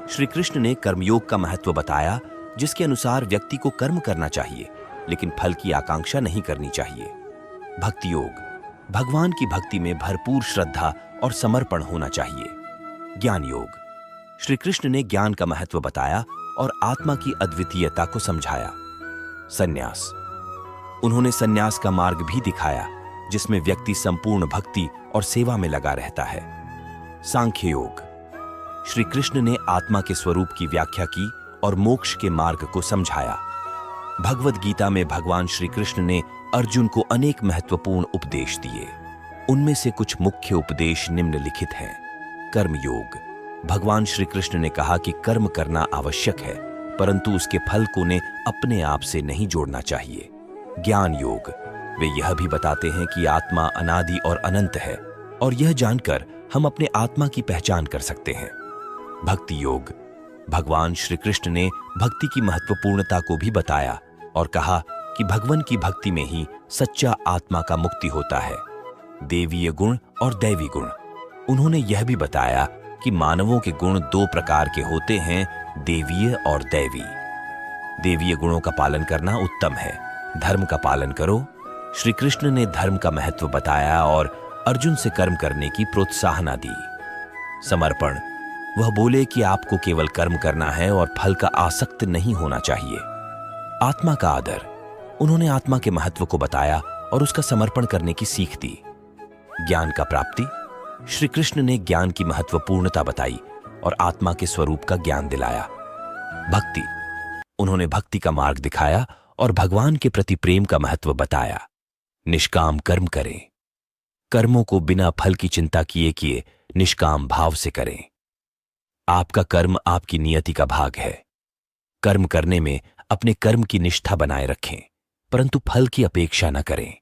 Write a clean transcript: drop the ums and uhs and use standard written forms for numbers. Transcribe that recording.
श्री कृष्ण ने कर्मयोग का महत्व बताया, जिसके अनुसार व्यक्ति को कर्म करना चाहिए लेकिन फल की आकांक्षा नहीं करनी चाहिए। भक्ति योग, भगवान की भक्ति में भरपूर श्रद्धा और समर्पण होना चाहिए। ज्ञान योग, श्री कृष्ण ने ज्ञान का महत्व बताया और आत्मा की अद्वितीयता को समझाया। संन्यास, उन्होंने संन्यास का मार्ग भी दिखाया जिसमें व्यक्ति संपूर्ण भक्ति और सेवा में लगा रहता है। सांख्य योग, श्री कृष्ण ने आत्मा के स्वरूप की व्याख्या की और मोक्ष के मार्ग को समझाया। भगवद गीता में भगवान श्री कृष्ण ने अर्जुन को अनेक महत्वपूर्ण उपदेश दिए। उनमें से कुछ मुख्य उपदेश निम्नलिखित हैं। कर्म योग, भगवान श्री कृष्ण ने कहा कि कर्म करना आवश्यक है परंतु उसके फल को ने अपने आप से नहीं जोड़ना चाहिए। ज्ञान योग, वे यह भी बताते हैं कि आत्मा अनादि और अनंत है और यह जानकर हम अपने आत्मा की पहचान कर सकते हैं। भक्ति योग, भगवान श्री कृष्ण ने भक्ति की महत्वपूर्णता को भी बताया और कहा कि भगवान की भक्ति में ही सच्चा आत्मा का मुक्ति होता है। देवीय गुण और दैवी गुण, उन्होंने यह भी बताया कि मानवों के गुण दो प्रकार के होते हैं, देवीय और दैवी। देवीय गुणों का पालन करना उत्तम है, धर्म का पालन करो। श्री कृष्ण ने धर्म का महत्व बताया और अर्जुन से कर्म करने की प्रोत्साहना दी। समर्पण, वह बोले कि आपको केवल कर्म करना है और फल का आसक्त नहीं होना चाहिए। आत्मा का आदर, उन्होंने आत्मा के महत्व को बताया और उसका समर्पण करने की सीख दी। ज्ञान का प्राप्ति, श्री कृष्ण ने ज्ञान की महत्वपूर्णता बताई और आत्मा के स्वरूप का ज्ञान दिलाया। भक्ति, उन्होंने भक्ति का मार्ग दिखाया और भगवान के प्रति प्रेम का महत्व बताया। निष्काम कर्म करें, कर्मों को बिना फल की चिंता किए किए निष्काम भाव से करें। आपका कर्म आपकी नियति का भाग है। कर्म करने में अपने कर्म की निष्ठा बनाए रखें परंतु फल की अपेक्षा न करें।